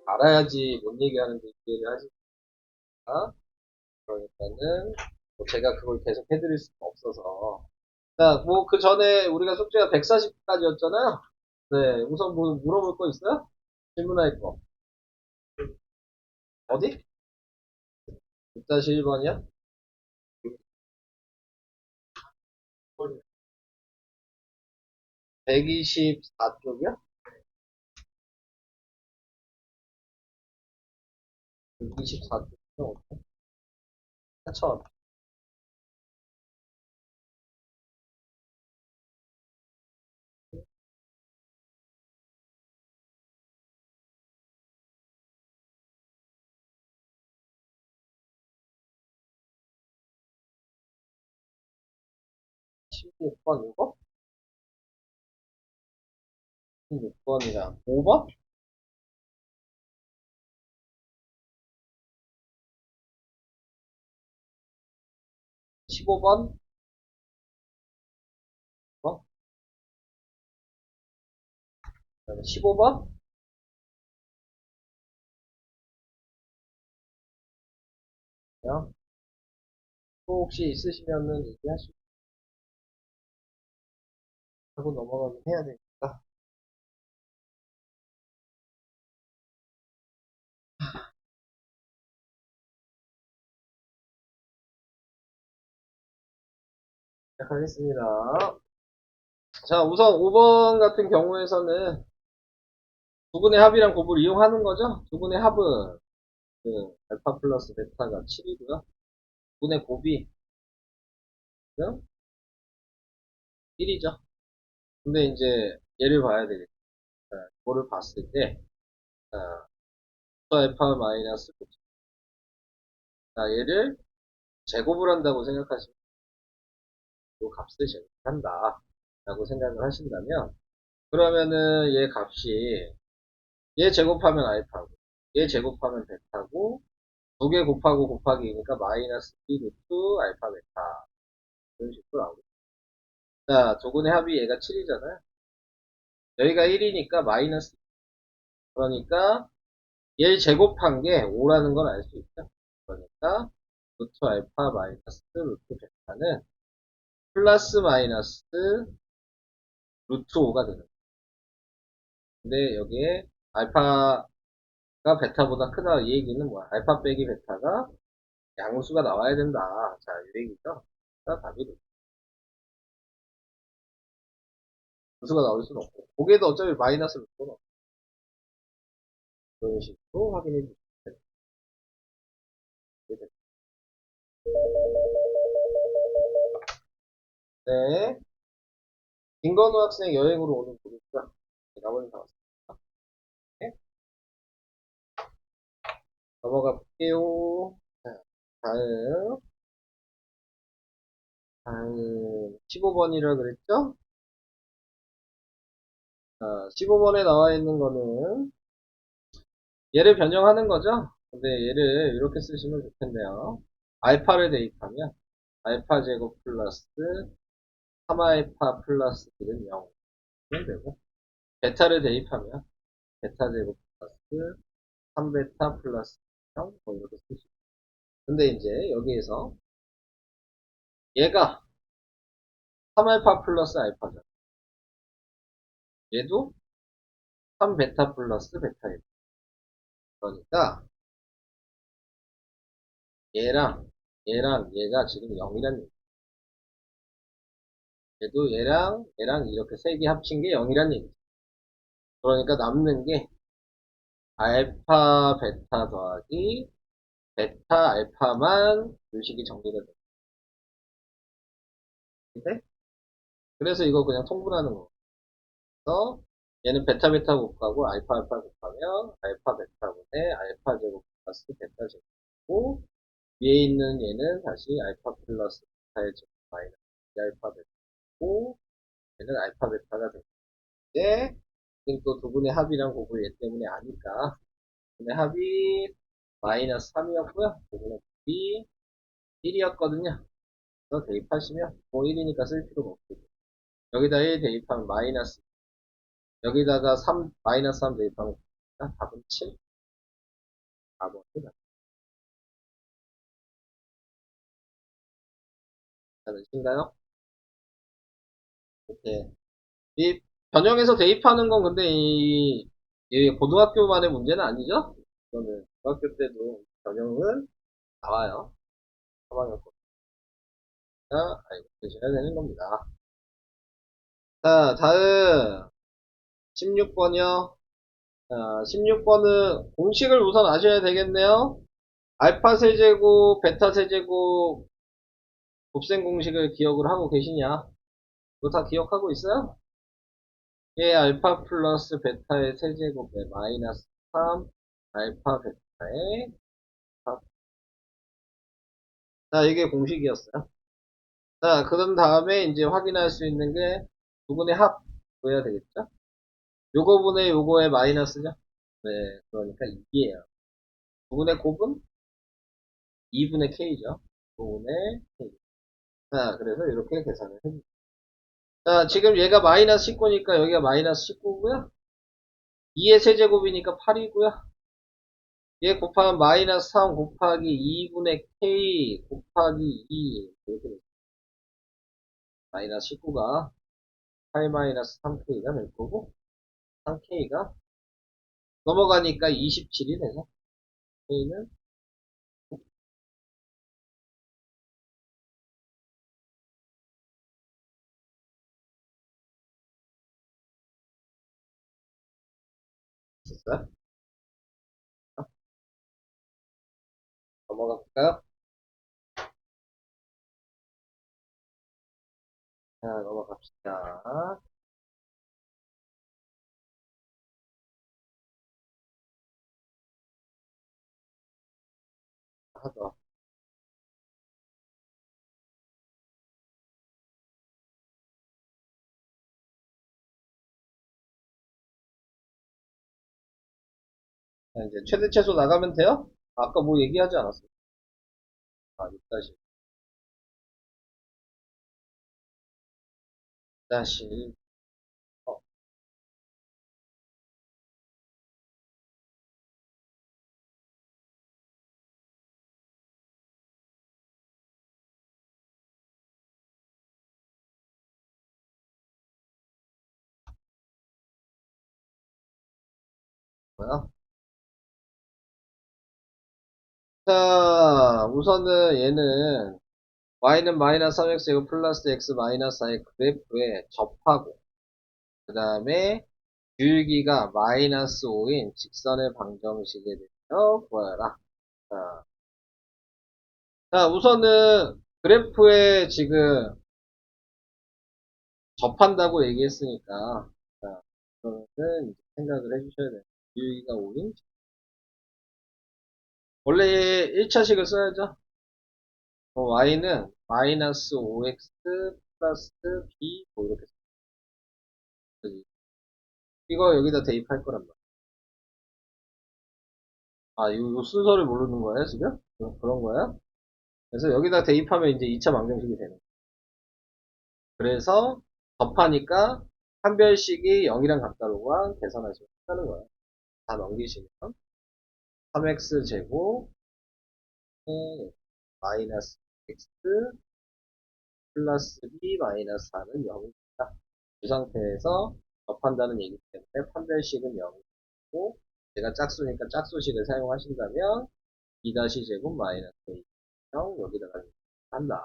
알아야지 뭔 얘기하는지 이해를 하시니까. 그러니까는 뭐 제가 그걸 계속 해드릴 수가 없어서. 자, 뭐 그 전에 우리가 숙제가 140까지였잖아요. 네, 우선 뭐 물어볼 거 있어요? 질문할 거. 어디? 6-1번이요? 124쪽이요? 124쪽이요? 4천. 16번 이거? 16번이랑 5번? 15번? 어? 그다음에 15번? 또 혹시 있으시면은 얘기하시고 하고 넘어가긴 해야 되니까. 시작하겠습니다. 자, 우선 5번 같은 경우에서는 두분의 합이랑 곱을 이용하는 거죠? 두분의 합은 그 알파 플러스 베타가 7이고요. 두분의 곱이 1이죠. 근데 이제 얘를 봐야 되겠다. 이거를 봤을 때 알파 마이너스 자, 얘를 제곱을 한다고 생각하시면 이 값을 제곱한다 라고 생각을 하신다면 그러면은 얘 값이 얘 제곱하면 알파고 얘 제곱하면 베타고 두 개 곱하고 곱하기니까 마이너스 2 루트 알파 베타 이런 식으로 나오고 자 조근의 합이 얘가 7이잖아요 여기가 1이니까 마이너스 그러니까 얘 제곱한 게 5라는 걸 알 수 있죠 그러니까 루트 알파 마이너스 루트 베타는 플러스 마이너스 루트 5가 되는 거예요 근데 여기에 알파가 베타보다 크다 이 얘기는 뭐야 알파 빼기 베타가 양수가 나와야 된다 자 이 얘기죠 자 답이 루트가 나올 수는 없고 고개도 어차피 마이너스 루트는 없고 그런 식으로 확인해 주시면 됩니다. 네. 김건우 학생 여행으로 오는 도로가 나머지 다 왔습니다. 네. 넘어가 볼게요. 자, 다음, 다음 15번이라 그랬죠? 15번에 나와 있는 거는 얘를 변형하는 거죠? 근데 얘를 이렇게 쓰시면 좋겠네요. 알파를 대입하면 알파 제곱 플러스 3알파 플러스 1은 0. 이 되고 베타를 대입하면 베타 제곱 플러스 3베타 플러스 0, 뭐 이렇게 쓰시고. 근데 이제 여기에서 얘가 3알파 플러스 알파죠. 얘도 3베타 플러스 베타예요. 그러니까 얘랑 얘가 지금 0이란 얘기. 얘도 얘랑 이렇게 세 개 합친 게 0이란 얘기죠. 그러니까 남는 게 알파 베타 더하기 베타 알파만 요식이 정리가 돼요. 근데 그래서 이거 그냥 통분하는 거. 그래서 얘는 베타 베타 곱하고 알파 알파 곱하면 알파 베타분의 알파 제곱 플러스 베타 제곱이고 위에 있는 얘는 다시 알파 플러스 베타의 제곱 마이너스 알파 베타고 얘는 알파 베타가 되는데 지금 또 두 분의 합이랑 곱을 얘 때문에 아니까 두 분의 합이 마이너스 3이었고요. 두 분의 곱이 1이었거든요. 그래서 대입하시면 뭐 1이니까 쓸 필요가 없고 여기다 1 대입하면 마이너스 여기다가 3 마이너스 3 대입하면 답은 7 4번이 맞으신가요? 이렇게. 이 변형해서 대입하는 건 근데 이 고등학교만의 문제는 아니죠? 이거는 중학교 때도 변형은 나와요. 3학년 거니까 알고 계셔야 되는 겁니다. 자, 다음 16번이요. 자, 16번은 공식을 우선 아셔야 되겠네요. 알파 세제곱, 베타 세제곱 곱셈 공식을 기억을 하고 계시냐? 이거 다 기억하고 있어요? 예, 알파 플러스 베타의 세제곱에 마이너스 3, 알파 베타의 4. 자, 이게 공식이었어요. 자, 그런 다음에 이제 확인할 수 있는 게 두분의 합 구해야 되겠죠? 요거분의 요거의 마이너스죠? 네, 그러니까 2예요. 두분의 곱은 2분의 k죠. 5분의 k. 자, 그래서 이렇게 계산을 해줍니다. 자, 지금 얘가 마이너스 19니까 여기가 마이너스 19고요. 2의 세제곱이니까 8이고요. 얘 곱하면 마이너스 3 곱하기 2분의 k 곱하기 2 이렇게 됩니다. 마이너스 19가 8 마이너스 3k가 될 거고 3k가 넘어가니까 27이 되죠. k는 됐어요. 넘어갈까요? 자, 넘어갑시다. 하죠. 자, 이제 최대 최소 나가면 돼요? 아까 뭐 얘기하지 않았어요? 아, 6다시. 다시. 어, 뭐야? 자, 우선은 얘는 y는 마이너스 3x 이고 플러스 x 마이너스 4의 그래프에 접하고 그 다음에 줄기가 마이너스 5인 직선의 방정식에 대해서 구하라. 자, 자, 우선은 그래프에 지금 접한다고 얘기했으니까 자, 그거는 이제 생각을 해주셔야 돼요. 줄기가 5인 원래 1차식을 써야죠. y는 마이너스 5x 플러스 b 뭐 이렇게 써야지. 이거 여기다 대입할 거란 말이야. 아, 요 순서를 모르는 거예요, 지금? 그런 거야? 그래서 여기다 대입하면 이제 2차 방정식이 되는 거예요. 그래서 접하니까 판별식이 0이랑 같다로만 계산하시면 된다는 거예요. 다 넘기시면 3x 제곱 마이너스 x 플러스 b 마이너스 4는 0입니다. 이 상태에서 접한다는 얘기 때문에 판별식은 0이고 제가 짝수니까 짝수식을 사용하신다면 2-제곱 마이너스 0 여기다가 한다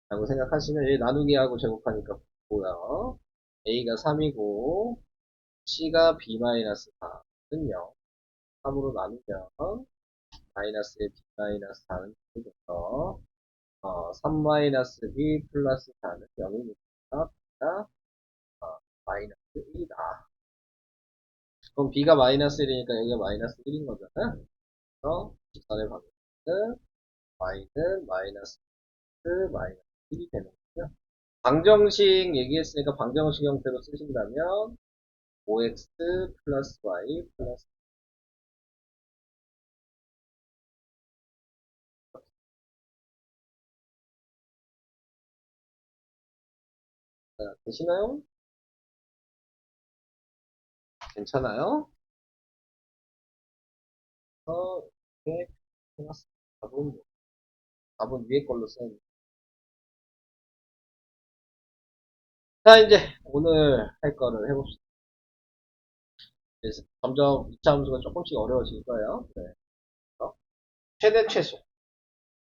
라고 생각하시면 여기 나누기하고 제곱하니까 뭐야 a가 3이고 c가 b-4는 0 3으로 나누면 마이너스의 b-4는 0이죠. 3-b 플러스 4는 0이니까 b가 마이너스 1이다. 그럼 b가 마이너스 1이니까 여기가 마이너스 1인 거잖아. 그래서 직선의 방향은 y는 마이너스 마이너스 1이 되는 거죠. 방정식 얘기했으니까 방정식 형태로 쓰신다면 5x 플러스 y 플러스 되시나요? 괜찮아요? 이렇게 해놨습니다. 답은 위에 걸로 써요. 자, 이제 오늘 할 거를 해봅시다. 그래서 점점 2차 함수가 조금씩 어려워질 거예요. 네. 최대 최소.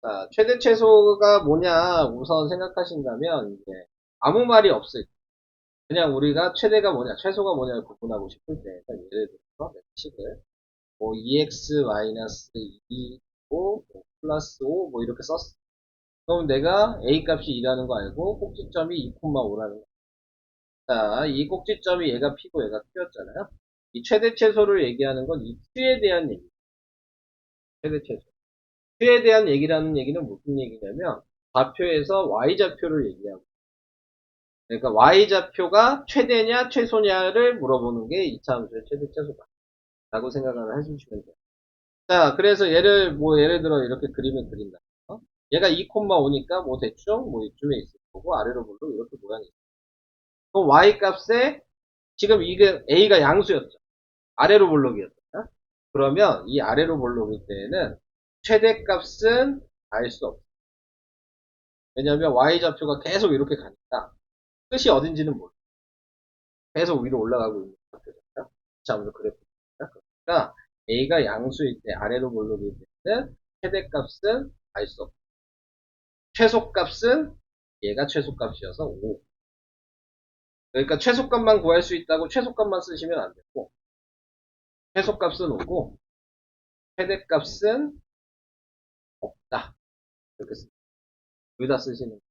자, 최대 최소가 뭐냐 우선 생각하신다면 이제 아무 말이 없을 때 그냥 우리가 최대가 뭐냐 최소가 뭐냐를 구분하고 싶을 때 그러니까 예를 들어서 식을 뭐 2x 마이너스 2 뭐 플러스 5 뭐 이렇게 썼어. 그럼 내가 a 값이 2라는 거 알고 꼭지점이 2,5라는 거. 자, 이 꼭지점이 얘가 p고 얘가 q였잖아요. 이 최대 최소를 얘기하는 건 이 q에 대한 얘기. 최대 최소. q에 대한 얘기라는 얘기는 무슨 얘기냐면 좌표에서 y좌표를 얘기하고 그러니까 y좌표가 최대냐 최소냐를 물어보는 게 2차 함수의 최대 최소다 라고 생각을 해주시면 돼요. 자, 그래서 예를 들어 이렇게 그림을 그린다. 얘가 2,5니까 뭐 대충 뭐 이쯤에 있을 거고 아래로 볼로 이렇게 모양이 있어요. 그럼 y 값에 지금 이게 a가 양수였죠. 아래로 볼록이었잖아. 그러면 이 아래로 볼록일 때에는 최대값은 알 수 없어. 왜냐하면 y좌표가 계속 이렇게 가니까 끝이 어딘지는 몰라. 계속 위로 올라가고 있는 좌표잖아. 자, 먼저 그래프니까. 그러니까 a가 양수일 때 아래로 볼록일 때는 최대값은 알 수 없어. 최소값은 얘가 최소값이어서 5. 그러니까 최소값만 구할 수 있다고 최소값만 쓰시면 안 되고 최소값은 5고 최대값은 없다. 이렇게 둘 다 쓰시는 거예요.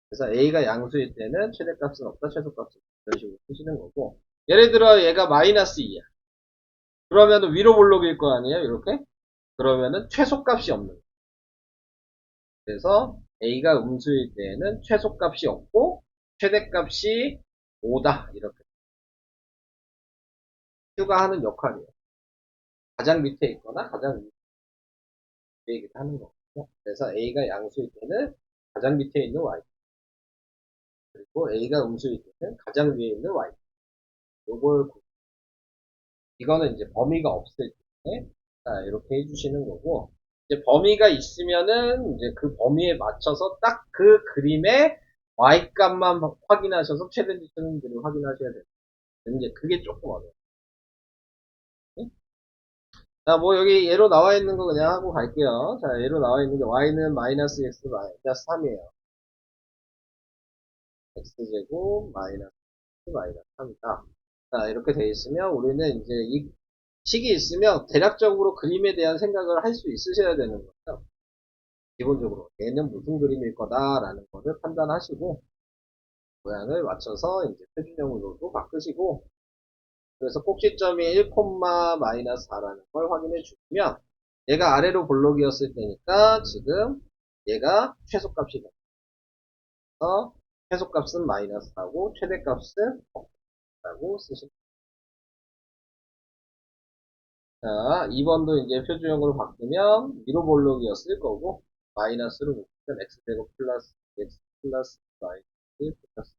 그래서 A가 양수일 때는 최대값은 없다, 최소값은 이런 식으로 쓰시는 거고 예를 들어 얘가 마이너스 2야. 그러면 위로 볼록일 거 아니에요, 이렇게? 그러면은 최소값이 없는 거예요. 그래서 A가 음수일 때는 최소값이 없고 최대값이 5다, 이렇게. Q가 하는 역할이에요. 가장 밑에 있거나 가장 위에 있기도 하는 거거든요. 그래서 A가 양수일 때는 가장 밑에 있는 Y, 그리고 A가 음수일 때는 가장 위에 있는 Y. 요걸 이거는 이제 범위가 없을 때, 자, 이렇게 해주시는 거고, 이제 범위가 있으면은, 이제 그 범위에 맞춰서 딱 그 그림의 y 값만 확인하셔서 최대인지 최소인지를 확인하셔야 돼요. 이제 그게 조금 어려워요. 응? 자, 뭐 여기 예로 나와 있는 거 그냥 하고 갈게요. 자, 예로 나와 있는 게 y는 마이너스 x 마이너스 3이에요. x제곱 마이너스 마이너스 3이다. 자, 이렇게 돼 있으면 우리는 이제 이 식이 있으면 대략적으로 그림에 대한 생각을 할 수 있으셔야 되는 거죠. 기본적으로 얘는 무슨 그림일 거다라는 거를 판단하시고 모양을 맞춰서 이제 표준형으로도 바꾸시고 그래서 꼭지점이 1, 마이너스 4라는 걸 확인해 주시면 얘가 아래로 볼록이었을 때니까 지금 얘가 최소값이 돼서 최소값은 마이너스 4고 최대값은 없다고 쓰시면 자, 2번도 이제 표준형으로 바꾸면 위로 볼록이었을 거고 마이너스로 묶으면 x제곱 플러스 x 플러스 y 플러스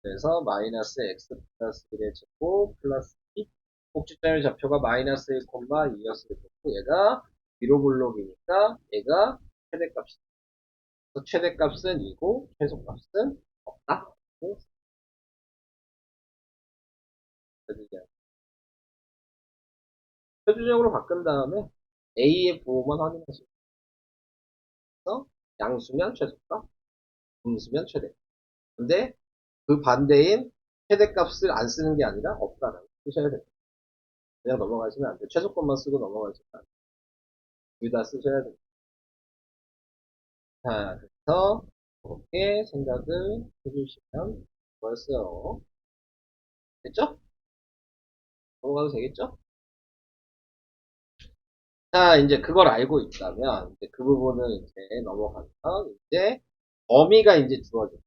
그래서 마이너스 x 플러스 1의 제곱 플러스 2 꼭지점의 좌표가 마이너스 1,2였을 거고 얘가 위로 볼록이니까 얘가 최대값이다. 그래서 최대값은 2고 최소값은 없다. 표준형으로 바꾼 다음에 a의 부호만 확인하시고 양수면 최소값, 음수면 최대. 근데 그 반대인 최대값을 안 쓰는 게 아니라 없다라고 쓰셔야 됩니다. 그냥 넘어가시면 안 돼요. 최소값만 쓰고 넘어가시면 안 돼요. 둘 다 쓰셔야 됩니다. 자, 그래서 그렇게 생각을 해주시면 좋았어요. 됐죠? 넘어가도 되겠죠? 자, 이제 그걸 알고 있다면, 이제 그 부분을 이제 넘어가면, 이제 범위가 이제 주어져요.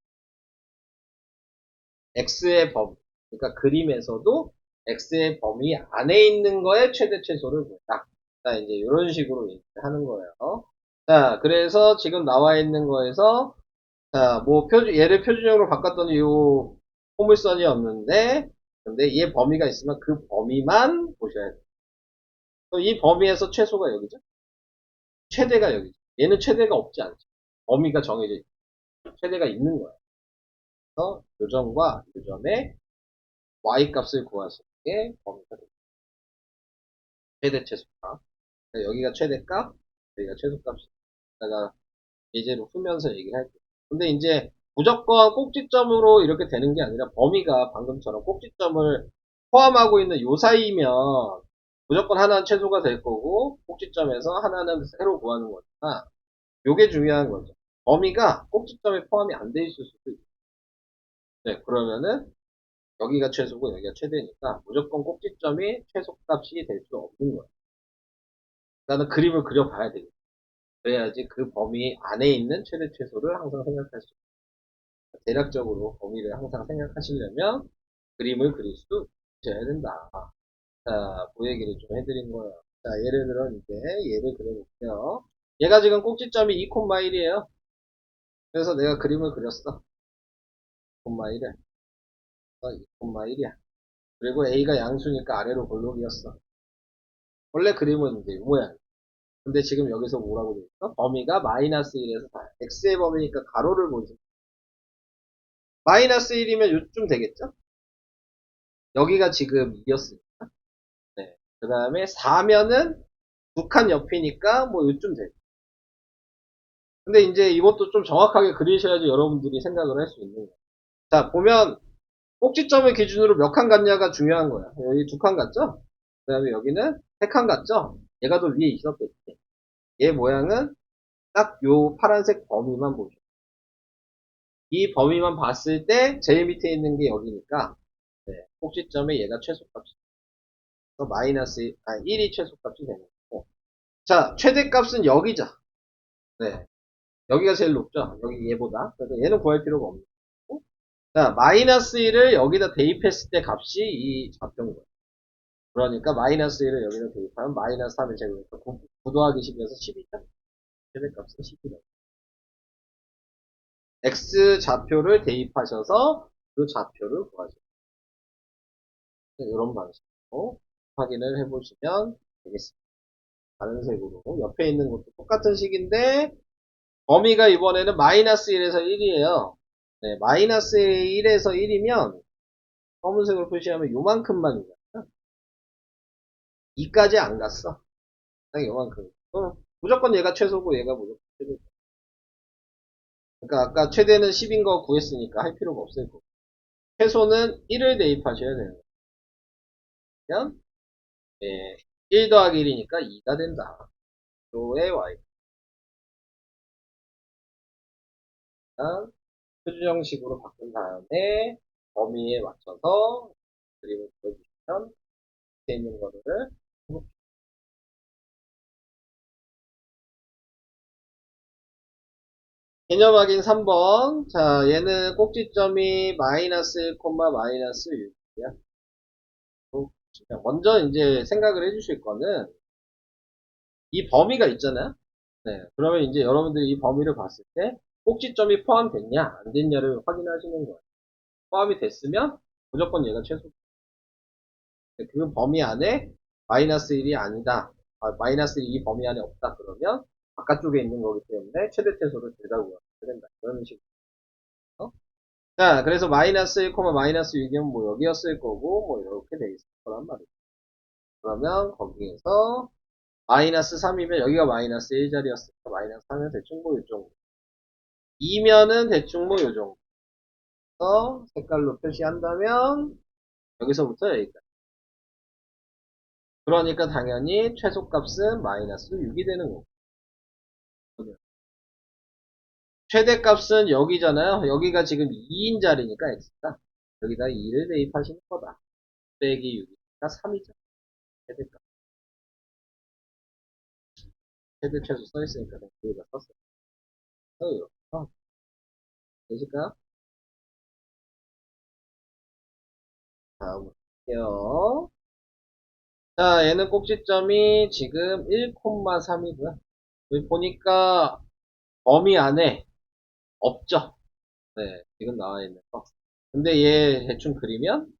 X의 범위. 그러니까 그림에서도 X의 범위 안에 있는 거에 최대 최소를 본다. 자, 이제 이런 식으로 하는 거예요. 자, 그래서 지금 나와 있는 거에서, 자, 뭐, 얘를 표준형으로 바꿨더니 요 포물선이 없는데, 근데 얘 범위가 있으면 그 범위만 보셔야 돼요. 그럼 이 범위에서 최소가 여기죠? 최대가 여기죠. 얘는 최대가 없지 않죠. 범위가 정해져 있죠. 최대가 있는 거예요. 그래서 요점과 요점의 y 값을 구하시는 게 범위가 됩니다. 최대 최소값. 그러니까 여기가 최대값, 여기가 최소값이. 제가 예제로 풀면서 얘기를 할게요. 근데 이제 무조건 꼭지점으로 이렇게 되는 게 아니라 범위가 방금처럼 꼭지점을 포함하고 있는 요 사이면 무조건 하나는 최소가 될 거고 꼭지점에서 하나는 새로 구하는 거니까 요게 중요한 거죠. 범위가 꼭지점에 포함이 안 돼 있을 수도 있어요. 네, 그러면은 여기가 최소고 여기가 최대니까 무조건 꼭지점이 최소값이 될 수 없는 거예요. 나는 그림을 그려봐야 되겠다. 그래야지 그 범위 안에 있는 최대 최소를 항상 생각할 수 있어요. 대략적으로 범위를 항상 생각하시려면 그림을 그릴 수 있어야 된다. 자, 그 얘기를 좀 해드린 거예요. 자, 예를 들어 이제 얘를 그려볼게요. 얘가 지금 꼭지점이 2,1이에요. 그래서 내가 그림을 그렸어. 2,1을. 2,1이야. 그리고 A가 양수니까 아래로 볼록이었어. 원래 그림은 이제 이 모양. 근데 지금 여기서 뭐라고 되어 있어? 범위가 마이너스 1에서 4. X의 범위니까 가로를 보지. 마이너스 1이면 요쯤 되겠죠? 여기가 지금 2였으니까. 네. 그 다음에 4면은 두 칸 옆이니까 뭐 요쯤 돼. 근데 이제 이것도 좀 정확하게 그리셔야지 여러분들이 생각을 할 수 있는 거예요. 자, 보면 꼭지점을 기준으로 몇 칸 같냐가 중요한 거야. 여기 두 칸 같죠? 그 다음에 여기는 세 칸 같죠? 얘가 더 위에 있었겠지. 얘 모양은 딱 요 파란색 범위만 보죠. 이 범위만 봤을 때 제일 밑에 있는 게 여기니까 네, 꼭지점에 얘가 최소값이 마이너스 1이 최소값이 되는 거고 자 최대값은 여기죠. 네, 여기가 제일 높죠. 여기 얘보다. 그래서 얘는 구할 필요가 없는 거고 자 마이너스 1을 여기다 대입했을 때 값이 이 좌표인 거예요. 그러니까 마이너스 1을 여기다 대입하면 마이너스 3의 제곱에서 9 더하기 10이어서 10이죠. 최대값은 10이다. x 좌표를 대입하셔서 그 좌표를 구하죠. 이런 방식으로 확인을 해보시면 되겠습니다. 다른 색으로 옆에 있는 것도 똑같은 식인데 범위가 이번에는 마이너스 1에서 1이에요. 네, 마이너스 1에서 1이면 검은색으로 표시하면 요만큼만 이잖아. 2까지 안 갔어. 딱 요만큼. 무조건 얘가 최소고 얘가 무조건 최소. 그러니까 아까 최대는 10인 거 구했으니까 할 필요가 없을 거고. 최소는 1을 대입하셔야 되는 거예요. 예, 1 더하기 1이니까 2가 된다. 요의 y. 표준형식으로 바꾼 다음에 범위에 맞춰서 그림을 그려주시면 밑에 있는 거를 개념 확인 3번. 자, 얘는 꼭지점이 마이너스 1, 마이너스 6이야. 먼저 이제 생각을 해주실 거는 이 범위가 있잖아요. 네. 그러면 이제 여러분들이 이 범위를 봤을 때 꼭지점이 포함됐냐, 안 됐냐를 확인하시는 거예요. 포함이 됐으면 무조건 얘가 최소. 그 범위 안에 마이너스 1이 아니다. 마이너스 1이 범위 안에 없다. 그러면 바깥쪽에 있는 거기 때문에 최대 최소를 둘다 구하셔야 된다. 그런 식으로. 자, 그래서 마이너스 1, 마이너스 6이면 뭐 여기였을 거고, 뭐 이렇게 돼 있을 거란 말이죠. 그러면 거기에서 마이너스 3이면 여기가 마이너스 1자리였으니까 마이너스 3이면 대충 뭐 요정도. 2면은 대충 뭐 요정도. 색깔로 표시한다면 여기서부터 여기까지. 그러니까 당연히 최소값은 마이너스 6이 되는 거고. 최대값은 여기잖아요. 여기가 지금 2인 자리니까 x가 여기다 2를 대입하시는 거다. 빼기 6이니까 3이죠. 최대값. 최대 최소 써있으니까 여기다 썼어요. 되실까요? 다음으로 볼게요. 자, 얘는 꼭지점이 지금 1,3이고요. 여기 보니까 범위 안에 없죠? 네, 지금 나와 있는 거. 근데 얘 대충 그리면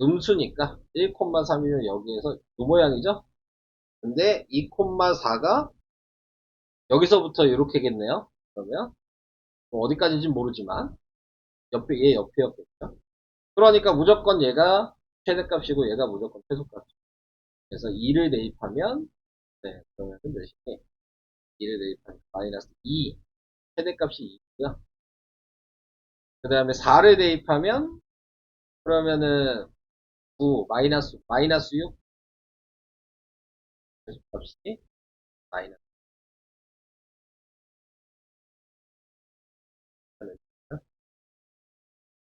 음수니까 1,3이면 여기에서 이 모양이죠? 근데 2,4가 여기서부터 이렇게겠네요. 그러면 뭐 어디까지인지 모르지만 얘 옆이었겠죠. 그러니까 무조건 얘가 최대값이고 얘가 무조건 최소값. 그래서 2를 대입하면 네, 그러면 몇이니? 2를 대입하면 마이너스 2 최대값이 2고요. 그 다음에 4를 대입하면 그러면은 9 마이너스 6 최소값이 마이너스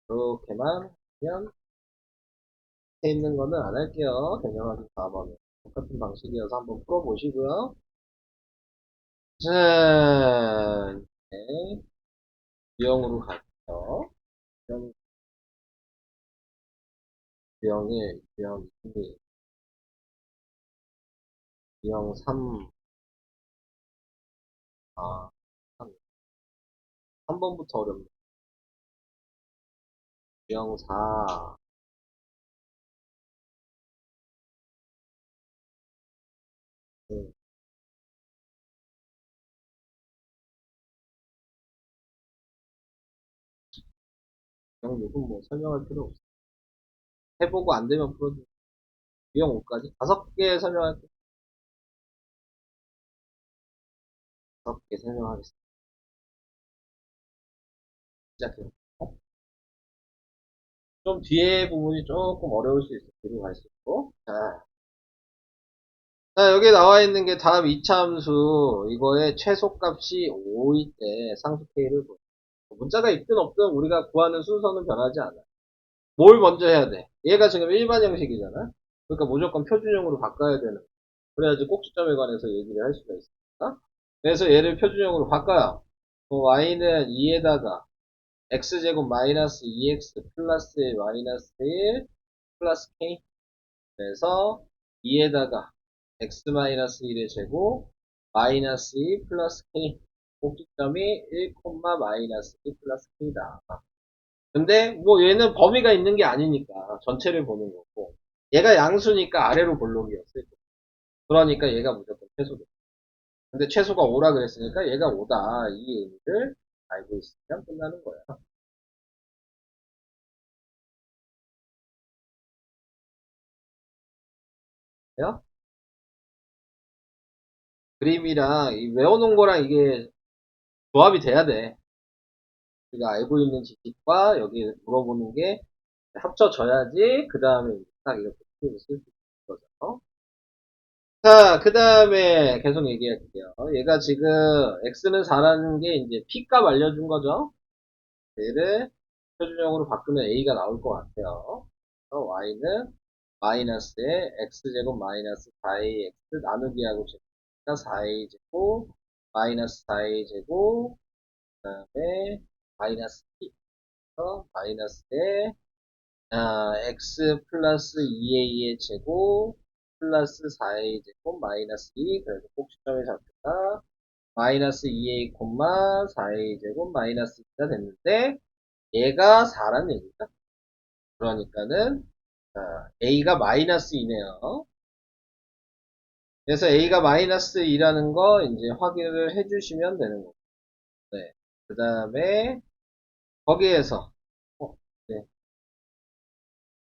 이렇게만 하면 밑에 있는 거는 안 할게요. 개념하기 4번은 똑같은 방식이어서 한번 풀어보시고요. 자, 이제 유형으로 갈게요. 유형, 유형 1, 유형 2, 유형 3, 아, 3번부터 어렵네. 유형 4, 네, 유형 6은 뭐 설명할 필요 없어. 해보고 안 되면 풀어줘. 유형 5까지 5개 설명할게요. 5개 설명하겠습니다. 시작해요. 좀 뒤에 부분이 조금 어려울 수 있어. 뒤로 갈 수 있고. 자, 여기 나와 있는 게 다음 이차함수, 이거의 최소값이 5일 때 상수 K를 구해. 문자가 있든 없든 우리가 구하는 순서는 변하지 않아. 뭘 먼저 해야 돼? 얘가 지금 일반 형식이잖아? 그러니까 무조건 표준형으로 바꿔야 되는. 그래야지 꼭지점에 관해서 얘기를 할 수가 있으니까. 그래서 얘를 표준형으로 바꿔요. y는 2에다가 x제곱 마이너스 2x 플러스 1 마이너스 1 플러스 k. 그래서 2에다가 x-1의 제곱 마이너스 2 플러스 k 꼭지점이 1, 마이너스 2 플러스 k다. 근데 뭐 얘는 범위가 있는 게 아니니까 전체를 보는 거고 얘가 양수니까 아래로 볼록이었어요. 그러니까 얘가 무조건 최소다. 근데 최소가 5라 그랬으니까 얘가 5다. 이 의미를 알고 있으면 끝나는 거야. 그래요? 그림이랑 외워놓은 거랑 이게 조합이 돼야 돼. 우리가 알고 있는 지식과 여기 물어보는 게 합쳐져야지 그 다음에 딱 이렇게 풀을 쓸수 있는 거죠. 자, 그 다음에 계속 얘기할게요. 얘가 지금 x는 4라는 게 이제 p값 알려준 거죠. 얘를 표준형으로 바꾸면 a가 나올 것 같아요. 그래서 y는 마이너스에 x제곱 마이너스 4ax 나누기하고 제곱이니까 4a제곱 마이너스 4a제곱 그 다음에 마이너스 2 마이너스에 x 플러스 2a의 제곱 플러스 4a 제곱 마이너스 2 그래서 꼭지점의 좌표가 마이너스 2a 4a 제곱 마이너스 2가 됐는데 얘가 4란 얘기다. 그러니까는 a가 마이너스 2네요. 그래서 a가 마이너스 2라는 거 이제 확인을 해주시면 되는 거고. 네. 그 다음에 거기에서 네.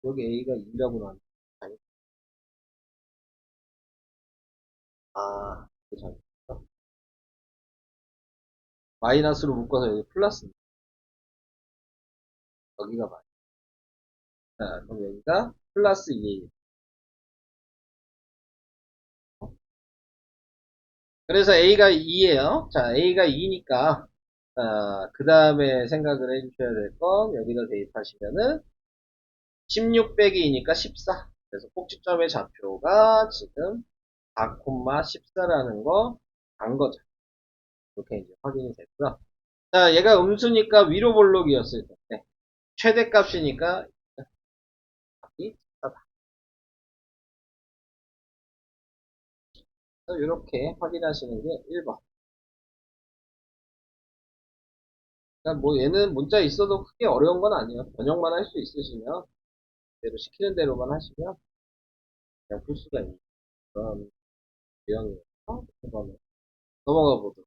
여기 a가 2라고 나왔네. 아, 잘. 마이너스로 묶어서 여기 플러스. 여기가 마이너스. 자, 그럼 여기가 플러스 2에요. 그래서 A가 2에요. 자, A가 2니까, 그 다음에 생각을 해주셔야 될 건, 여기다 대입하시면은, 16 빼기 2니까 14. 그래서 꼭지점의 좌표가 지금 4,14라는 거, 간 거죠. 이렇게 이제 확인이 됐고요. 자, 얘가 음수니까 위로 볼록이었을 때, 최대값이니까, 값이 14다. 이렇게 확인하시는 게 1번. 그러니까 뭐 얘는 문자 있어도 크게 어려운 건 아니에요. 번역만 할 수 있으시면 대로 시키는 대로만 하시면 그냥 풀 수가 있는 그런 유형이에요. 그러면 넘어가 보도록.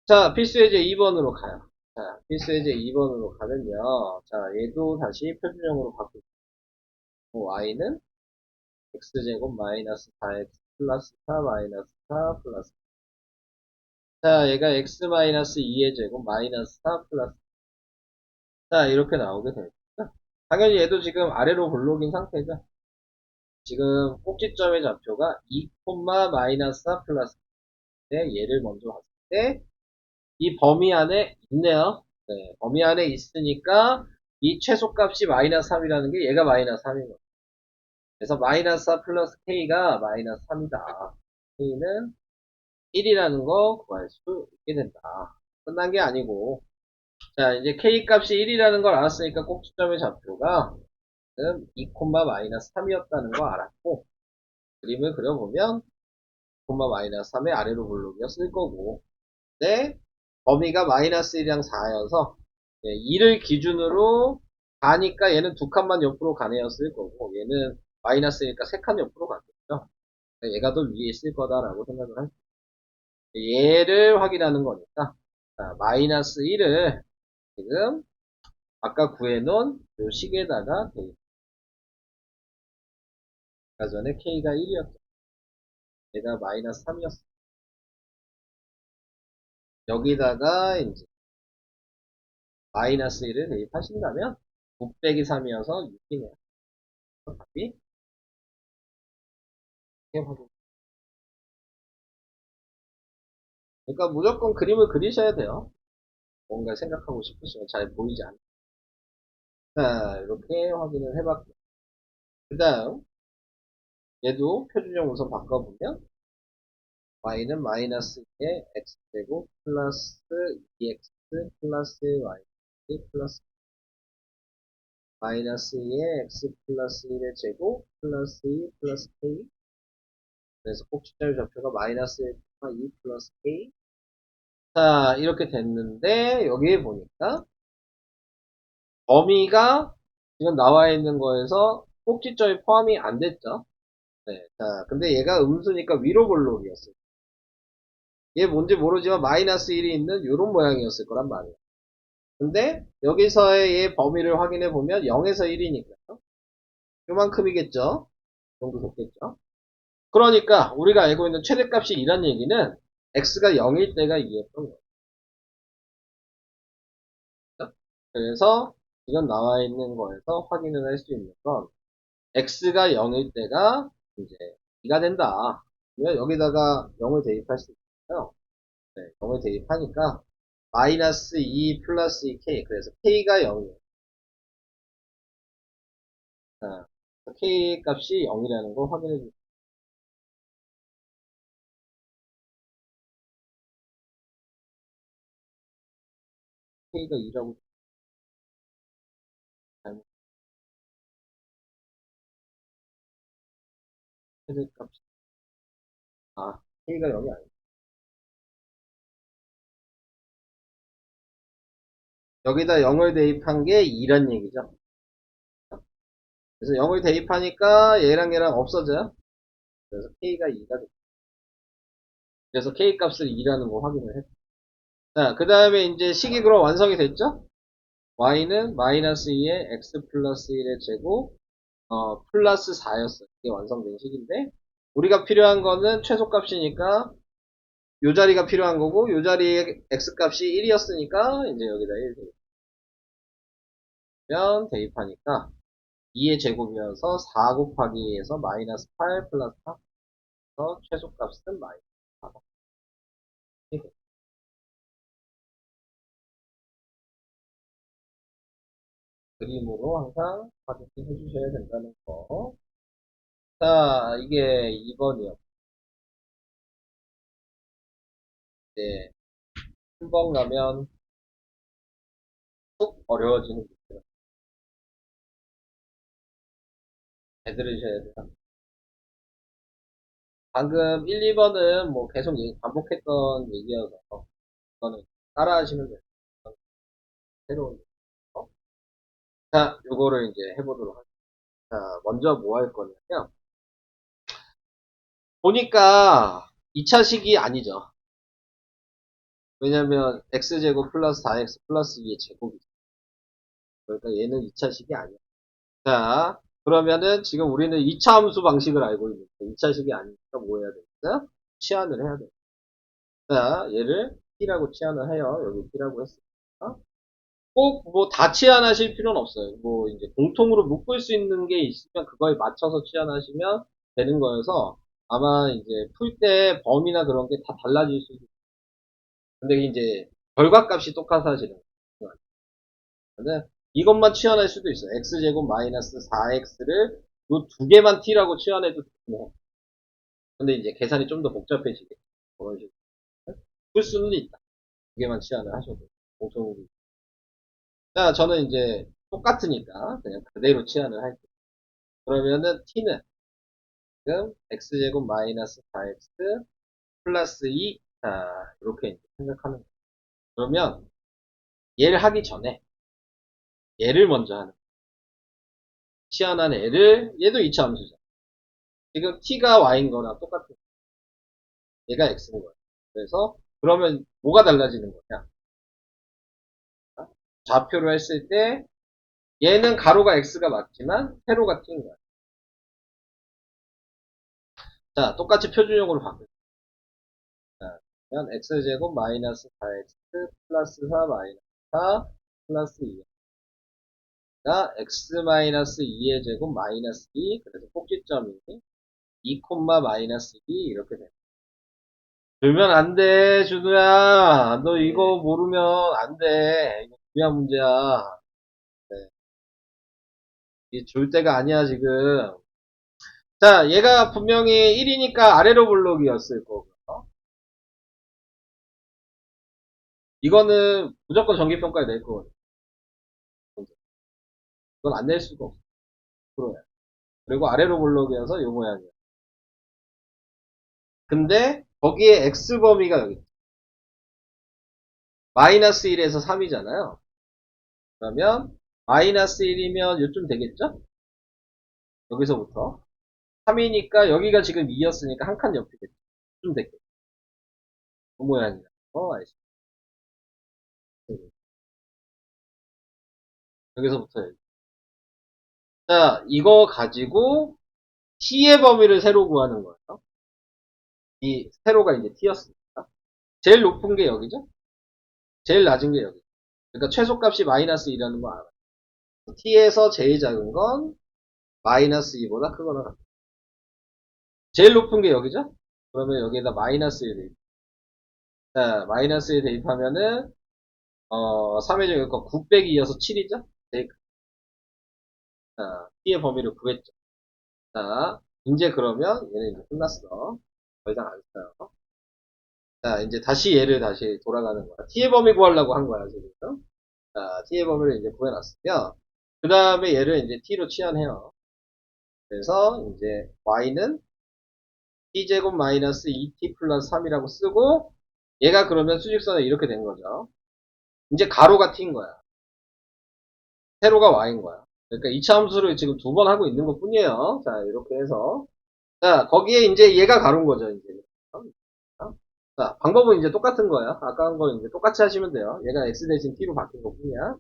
자, 필수예제 2번으로 가요. 자, 필수예제 2번으로 가면요. 자, 얘도 다시 표준형으로 바꾸고, y는 x제곱 마이너스 4x 플러스 4 마이너스 4 플러스. 자, 얘가 x 마이너스 2의 제곱 마이너스 4 플러스. 자, 이렇게 나오게 됩니다. 당연히 얘도 지금 아래로 블록인 상태죠. 지금 꼭지점의 좌표가 2, 마이너스 4 플러스. 네, 얘를 먼저 봤을 때, 이 범위 안에 있네요. 네, 범위 안에 있으니까, 이 최소값이 마이너스 3이라는 게 얘가 마이너스 3인 거예요. 그래서 마이너스 4 플러스 k가 마이너스 3이다. k는 1이라는 거 구할 수 있게 된다. 끝난 게 아니고, 자, 이제 k 값이 1이라는 걸 알았으니까 꼭지점의 좌표가 지금 2, 마이너스 3이었다는 거 알았고, 그림을 그려보면, 마이너스 3의 아래로 블록이었을 거고, 네, 범위가 마이너스 1이랑 4여서, 2를 기준으로 가니까 얘는 두 칸만 옆으로 가네요 쓸 거고, 얘는 마이너스니까 세 칸 옆으로 가겠죠. 얘가 더 위에 있을 거다라고 생각을 할 수 있어요. 얘를 확인하는 거니까, 자, 마이너스 1을 지금 아까 구해놓은 요 식에다가 대입. 아까 전에 k가 1이었죠. 얘가 마이너스 3이었어. 여기다가 이제 마이너스 1을 대입하신다면 6 빼기 3이어서 6이네요. 답이 이렇게 확인. 그러니까 무조건 그림을 그리셔야 돼요. 뭔가 생각하고 싶으시면 잘 보이지 않아요. 자, 이렇게 확인을 해봤고. 그 다음, 얘도 표준형 우선 바꿔보면, y는 마이너스 2의 x제곱 플러스 2x 플러스 y 플러스 마이너스 2의 x 플러스 1의 제곱 플러스 2 플러스 k. 그래서 꼭지점의 좌표가 마이너스 1, 2 플러스 k. 자, 이렇게 됐는데, 여기에 보니까, 범위가 지금 나와 있는 거에서 꼭지점이 포함이 안 됐죠. 네. 자, 근데 얘가 음수니까 위로 볼록이었어요. 얘 뭔지 모르지만 마이너스 1이 있는 이런 모양이었을 거란 말이에요. 근데 여기서의 얘 범위를 확인해 보면 0에서 1이니까요. 요만큼이겠죠. 이 정도 됐겠죠. 그러니까 우리가 알고 있는 최대값이 2란 얘기는 x가 0일 때가 2였던 거예요. 그래서 지금 나와 있는 거에서 확인을 할 수 있는 건 x가 0일 때가 이제 2가 된다. 그러면 여기다가 0을 대입할 수 있어요. 네, 0을 대입하니까 마이너스 2 플러스 2k. 그래서 k가 0이에요. 자, k 값이 0이라는 거 확인해 주세요. k가 2라고 잘못 최대값. k가 0이 아니에요. 여기다 0을 대입한 게 2란 얘기죠. 그래서 0을 대입하니까 얘랑 얘랑 없어져요. 그래서 k가 2가 돼요. 그래서 k 값을 2라는 거 확인을 했어요. 자, 그 다음에 이제 식이 그럼 완성이 됐죠? y는 마이너스 2의 x 플러스 1의 제곱, 플러스 4였어요. 이게 완성된 식인데, 우리가 필요한 거는 최소값이니까, 요 자리가 필요한 거고, 요 자리에 x값이 1이었으니까, 이제 여기다 1 대입하면 대입하니까, 2의 제곱이어서 4 곱하기 2에서 마이너스 8 플러스 4. 그래서 최소값은 마이너스 4. 그림으로 항상 확인해 주셔야 된다는 거. 자, 이게 2번이요. 이제, 한 번 가면 훅 어려워지는 문제가 잘 들으셔야 돼요. 방금 1, 2번은 뭐 계속 반복했던 얘기여서 이거는 따라 하시면 돼요. 새로운 거. 자, 요거를 이제 해보도록 하겠습니다. 자, 먼저 뭐 할 거냐면 보니까 2차식이 아니죠. 왜냐면 x제곱 플러스 4x 플러스 2의 제곱이죠. 그러니까 얘는 2차식이 아니야. 자, 그러면은 지금 우리는 2차 함수 방식을 알고 있는데 2차식이 아니니까 뭐 해야 되겠어요? 치환을 해야 돼. 자, 얘를 t라고 치환을 해요. 여기 t라고 했으니까. 꼭 뭐 다 치환하실 필요는 없어요. 뭐 이제 공통으로 묶을 수 있는 게 있으면 그거에 맞춰서 치환하시면 되는 거여서 아마 이제 풀 때 범위나 그런 게 다 달라질 수도 있어요. 근데 이제 결과값이 똑같아지는 거예요. 근데 이것만 치환할 수도 있어요. x제곱 마이너스 4x를 요 두 개만 t라고 치환해도 되고. 근데 이제 계산이 좀 더 복잡해지겠죠. 그런 식으로. 풀 수는 있다. 두 개만 치환을 하셔도 공통으로. 자, 저는 이제 똑같으니까 그냥 그대로 치환을 할게요. 그러면은 t는 지금 x제곱 마이너스 4x 플러스 2. 자, 이렇게 이제 생각하는 거예요. 그러면 얘를 하기 전에 얘를 먼저 하는 거예요. 치환한 애를 얘도 2차 함수죠. 지금 t가 y인 거랑 똑같은 거예요. 얘가 x인 거예요. 그래서 그러면 뭐가 달라지는 거냐? 좌표로 했을 때 얘는 가로가 x가 맞지만 세로가 t인 거야. 자, 똑같이 표준형으로 바꿔요. 자, 그러면 x제곱 마이너스 4x 플러스 4 마이너스 4 플러스 2가 x 마이너스 2의 제곱 마이너스 2. 그래서 꼭지점이 2 마이너스 2 이렇게 됩니다. 들면 안 돼, 준우야. 너 이거 모르면 안 돼. 이거 중요한 문제야. 네. 이게 줄 때가 아니야, 지금. 자, 얘가 분명히 1이니까 아래로 블록이었을 거고요. 이거는 무조건 정기평가에 낼 거거든요. 이건 안 낼 수가 없어. 프로야. 그리고 아래로 블록이어서 이 모양이야. 근데 거기에 x 범위가 여기 있죠. 마이너스 1에서 3이잖아요. 그러면 마이너스 1이면 요쯤 되겠죠? 여기서부터 3이니까 여기가 지금 2였으니까 한 칸 옆이겠죠. 좀 됐겠죠. 이 모양이야. 알죠? 여기서부터 여기. 자, 이거 가지고 t의 범위를 세로 구하는 거예요. 이 세로가 이제 t였으니까. 제일 높은 게 여기죠? 제일 낮은 게 여기. 그러니까 최소값이 마이너스 2라는 거 알아요. t에서 제일 작은 건 마이너스 2보다 크거나 같아요. 제일 높은 게 여기죠? 그러면 여기에다 마이너스 1 대입. 자, 마이너스 1 대입하면은 3의 제곱과 9 빼기 2여서 7이죠? 네. 자, t의 범위를 구했죠. 자, 이제 그러면 얘는 이제 끝났어. 더 이상 안 써요. 자, 이제 다시 얘를 다시 돌아가는 거야. t의 범위 구하려고 한 거야, 지금. 자, t의 범위를 이제 구해놨으면, 그 다음에 얘를 이제 t로 치환해요. 그래서 이제 y는 t제곱 마이너스 2t 플러스 3이라고 쓰고, 얘가 그러면 수직선에 이렇게 된 거죠. 이제 가로가 t인 거야. 세로가 y인 거야. 그러니까 2차 함수를 지금 두 번 하고 있는 것 뿐이에요. 자, 이렇게 해서. 자, 거기에 이제 얘가 가로인 거죠, 이제. 자, 방법은 이제 똑같은 거야. 아까 한 거 이제 똑같이 하시면 돼요. 얘가 x 대신 t로 바뀐 것 뿐이야.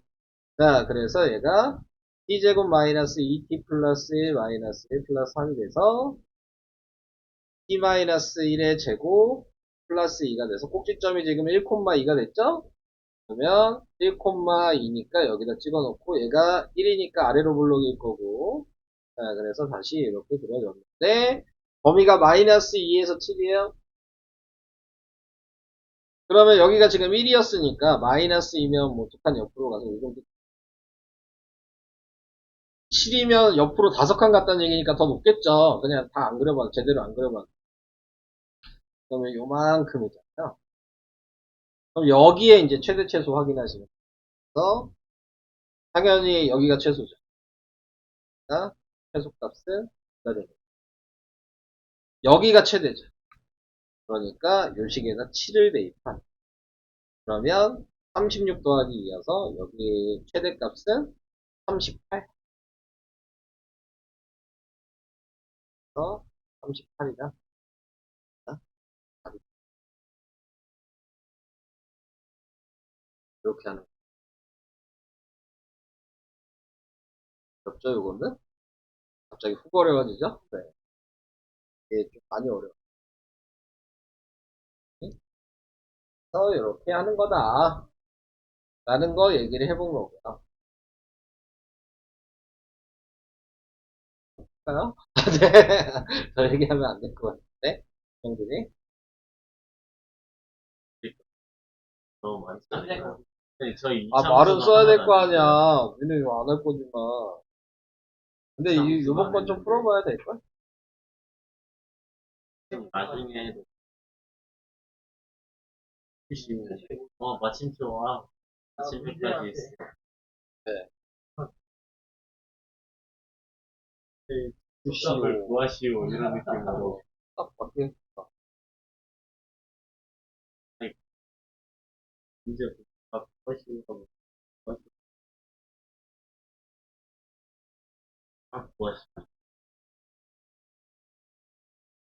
자, 그래서 얘가 t제곱 마이너스 2t 플러스 1 마이너스 1 플러스 3이 돼서 t 마이너스 1의 제곱 플러스 2가 돼서 꼭지점이 지금 1,2가 됐죠? 그러면 1,2니까 여기다 찍어놓고 얘가 1이니까 아래로 블록일 거고. 자, 그래서 다시 이렇게 그려줬는데 범위가 마이너스 2에서 7이에요. 그러면 여기가 지금 1이었으니까 마이너스 2면 뭐 두 칸 옆으로 가서 이 정도. 7이면 옆으로 5칸 갔다는 얘기니까 더 높겠죠. 그냥 다 안 그려봐도 제대로 안 그려봐도. 그러면 요만큼이잖아요. 그럼 여기에 이제 최대 최소 확인하시면 돼서 당연히 여기가 최소죠. 그러니까 최소값은 여기가 최대죠. 그러니까 요식에다 7을 대입한. 그러면 36 더하기 2여서 여기 최대값은 38. 그래서 38이다. 이렇게 하는 어렵죠, 요거는? 갑자기 훅 어려워지죠? 네. 이게 좀 많이 어려워. 그래서 이렇게 하는 거다. 라는 거 얘기를 해본 거고요. 할까요? 네. 더 얘기하면 안 될 것 같은데, 형들이. 너무 많이 쓰니까. 네, 저희 아, 말은 이창수가 써야 될 하나도 거 안 되고요. 아니야. 우리는 안 할 거지만. 근데 이창수가 이번 안 건 좀 했는데 풀어봐야 될걸? 나중에 해도 쉬운. 마침 좋아. 아침까지 있어. 네. 수업을 구하시오 이런 느낌으로. 딱 바뀌었다. 이제 구하시오 하고 구하시오. 구하시오.